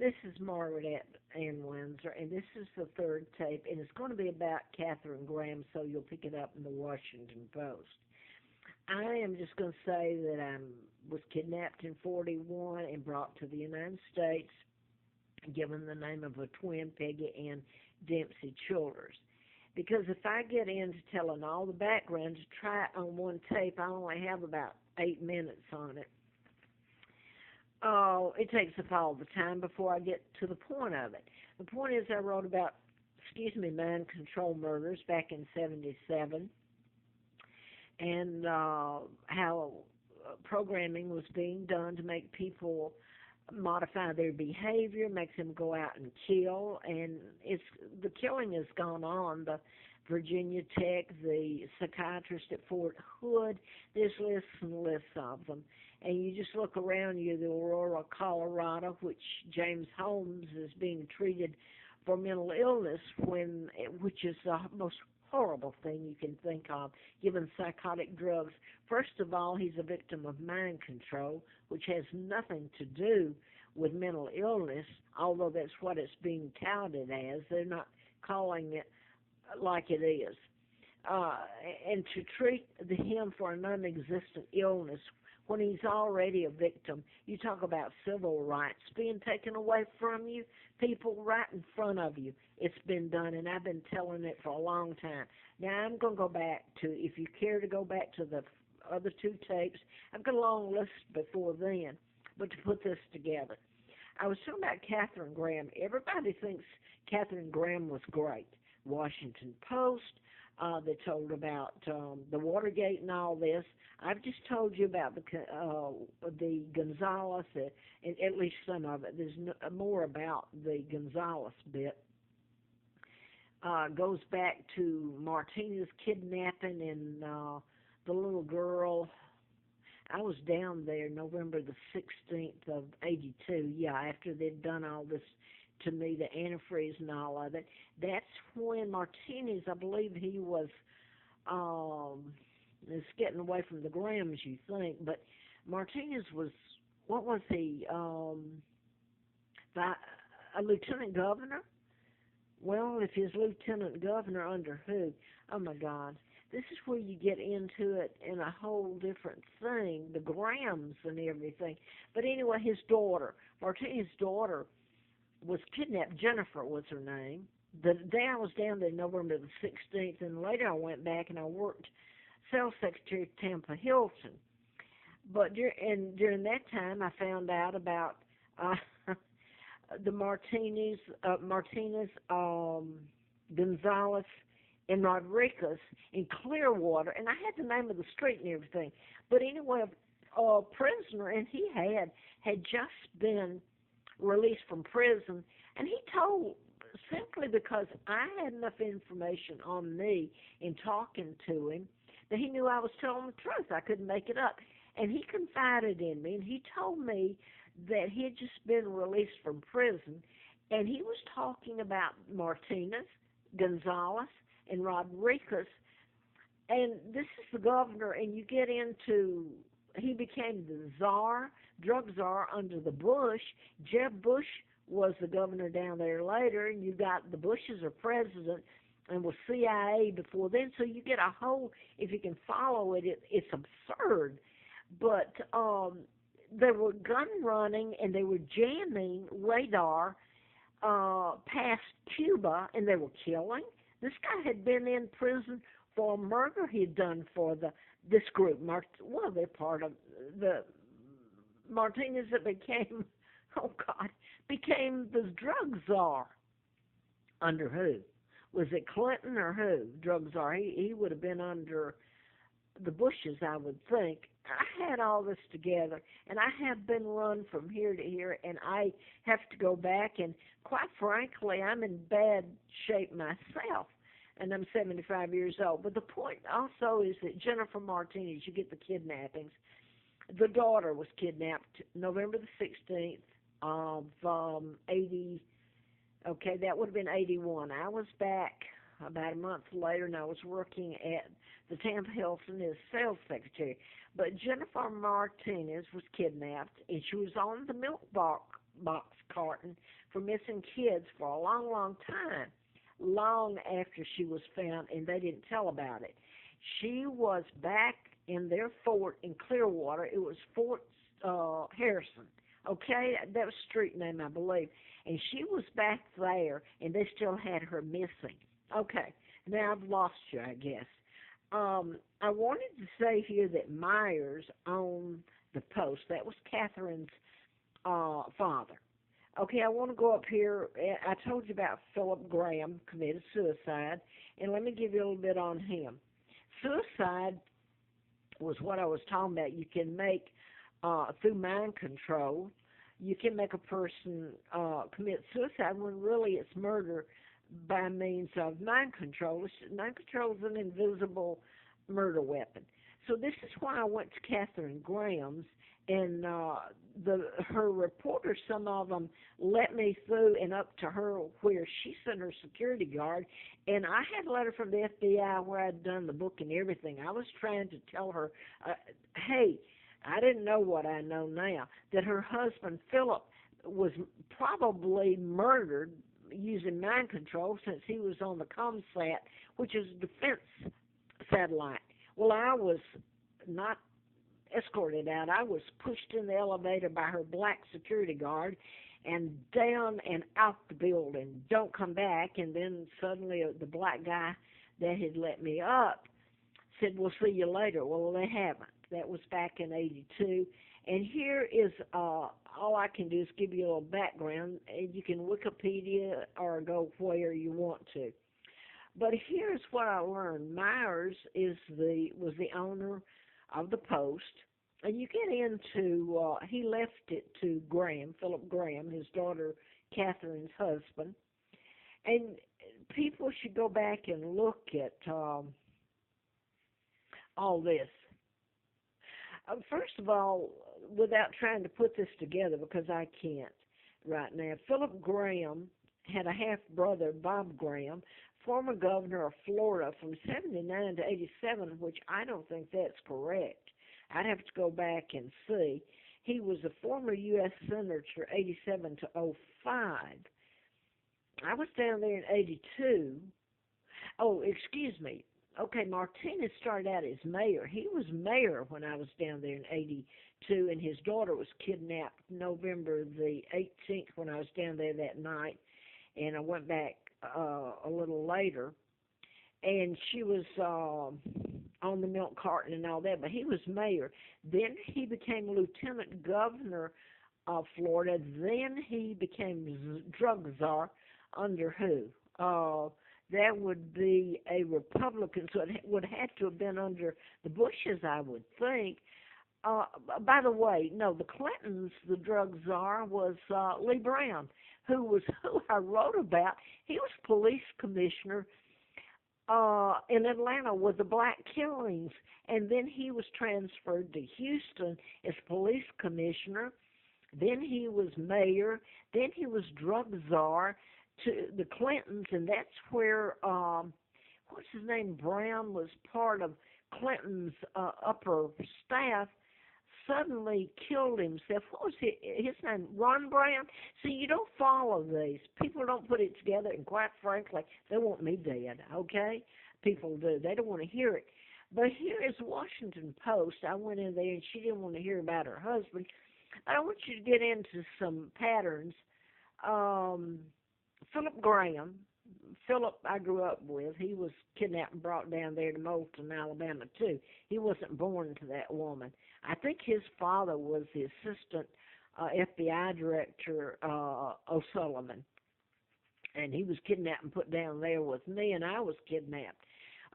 This is Margaret Ann Windsor, and this is the third tape, and it's going to be about Katharine Graham, so you'll pick it up in the Washington Post. I am just going to say that I was kidnapped in 41 and brought to the United States, given the name of a twin, Peggy Ann Dempsey Childers. Because if I get into telling all the background to try it on one tape, I only have about 8 minutes on it. Oh, it takes up all the time before I get to the point of it. The point is I wrote about, mind control murders back in 77 and how programming was being done to make people modify their behavior, makes them go out and kill, and the killing has gone on. The Virginia Tech, the psychiatrist at Fort Hood, there's lists and lists of them. And you just look around you, the Aurora, Colorado, which James Holmes is being treated for mental illness, which is the most horrible thing you can think of, given psychotic drugs. First of all, he's a victim of mind control, which has nothing to do with mental illness, although that's what it's being touted as. They're not calling it like it is. And to treat him for a non-existent illness when he's already a victim, you talk about civil rights being taken away from you, people right in front of you. It's been done, and I've been telling it for a long time. Now, I'm going to go back to, if you care to go back to the other two tapes, I've got a long list before then, but to put this together. I was talking about Katharine Graham. Everybody thinks Katharine Graham was great. Washington Post, they told about the Watergate and all this. I've just told you about the Gonzales, and at least some of it. There's more about the Gonzales bit. Goes back to Martinez kidnapping and the little girl. I was down there November the 16th of 82, after they'd done all this to me, the antifreeze and all of it. That's when Martinez, I believe he was, it's getting away from the Grahams, you think, but Martinez was, what was he, a lieutenant governor? Well, if he's lieutenant governor, under who? Oh, my God. This is where you get into it in a whole different thing, the Grahams and everything. But anyway, his daughter, Martinez's daughter, was kidnapped. Jennifer was her name. The day I was down there, November the 16th, and later I went back and I worked sales secretary at Tampa Hilton. But during that time, I found out about the Martinez, Gonzales, and Rodriguez in Clearwater, and I had the name of the street and everything. But anyway, a prisoner, and he had just been released from prison, and he told, simply because I had enough information on me in talking to him, that he knew I was telling the truth. I couldn't make it up. And he confided in me, and he told me that he had just been released from prison, and he was talking about Martinez, Gonzales, and Rodriguez, and this is the governor, and you get into, he became the drug czar under the Bush. Jeb Bush was the governor down there later, and you got the Bushes are president and was CIA before then, so you get a whole, if you can follow it, it's absurd. But they were gun running, and they were jamming radar past Cuba, and they were killing. This guy had been in prison for a murder he had done for this group. They're part of the Martinez that became the drug czar. Under who? Was it Clinton or who? Drug czar. He would have been under the Bushes, I would think. I had all this together, and I have been run from here to here, and I have to go back, and quite frankly, I'm in bad shape myself, and I'm 75 years old. But the point also is that Jennifer Martinez, you get the kidnappings. The daughter was kidnapped November the 16th of 80, that would have been 81. I was back about a month later, and I was working at the Tampa Hilton as sales secretary. But Jennifer Martinez was kidnapped, and she was on the milk box carton for missing kids for a long, long time, long after she was found, and they didn't tell about it. She was back in their fort in Clearwater. It was Fort Harrison. Okay, that was street name, I believe. And she was back there, and they still had her missing. Okay, now I've lost you, I guess. I wanted to say here that Myers owned the Post. That was Catherine's father. Okay, I want to go up here. I told you about Philip Graham committed suicide, and let me give you a little bit on him. Suicide was what I was talking about. You can make, through mind control, you can make a person commit suicide when really it's murder by means of mind control. Mind control is an invisible murder weapon. So this is why I went to Catherine Graham's, and her reporters, some of them let me through and up to her where she sent her security guard, and I had a letter from the FBI where I'd done the book and everything. I was trying to tell her, hey, I didn't know what I know now, that her husband, Philip, was probably murdered using mind control since he was on the ComSat, which is a defense satellite. Well, I was not escorted out. I was pushed in the elevator by her black security guard and down and out the building. Don't come back. And then suddenly the black guy that had let me up said, we'll see you later. Well, they haven't. That was back in 82. And here is, all I can do is give you a little background. You can Wikipedia or go where you want to. But here's what I learned. Myers was the owner of the Post. And you get into, he left it to Graham, Philip Graham, his daughter Catherine's husband. And people should go back and look at all this. First of all, without trying to put this together, because I can't right now, Philip Graham had a half-brother, Bob Graham, former governor of Florida from 79 to 87, which I don't think that's correct. I'd have to go back and see. He was a former U.S. Senator, 87 to 05. I was down there in 82. Oh, excuse me. Okay, Martinez started out as mayor. He was mayor when I was down there in 82, and his daughter was kidnapped November the 18th when I was down there that night, and I went back a little later, and she was on the milk carton and all that, but he was mayor. Then he became lieutenant governor of Florida. Then he became drug czar under who? That would be a Republican, so it would have to have been under the Bushes, I would think. By the way, no, the Clintons, the drug czar was Lee Brown, who I wrote about. He was police commissioner in Atlanta with the black killings, and then he was transferred to Houston as police commissioner. Then he was mayor. Then he was drug czar to the Clintons, and that's where what's his name, Brown, was part of Clinton's upper staff. Suddenly killed himself. What was his name? Ron Brown? See, you don't follow these. People don't put it together, and quite frankly, they want me dead, okay? People do. They don't want to hear it. But here is the Washington Post. I went in there, and she didn't want to hear about her husband. I want you to get into some patterns. Philip Graham, Philip I grew up with, he was kidnapped and brought down there to Moulton, Alabama, too. He wasn't born to that woman. I think his father was the assistant FBI director, O'Sullivan, and he was kidnapped and put down there with me, and I was kidnapped.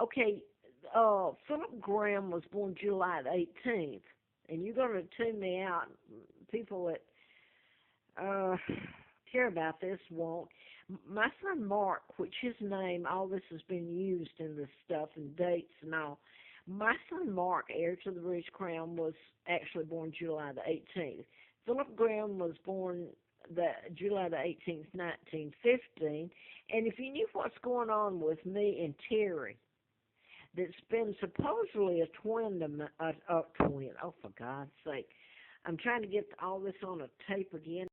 Okay, Philip Graham was born July the 18th, and you're going to tune me out. People that care about this won't. My son Mark, which his name, all this has been used in this stuff and dates and all. My son Mark, heir to the British Crown, was actually born July the 18th. Philip Graham was born July the 18th, 1915. And if you knew what's going on with me and Terry, that's been supposedly a twin, oh, for God's sake. I'm trying to get all this on a tape again.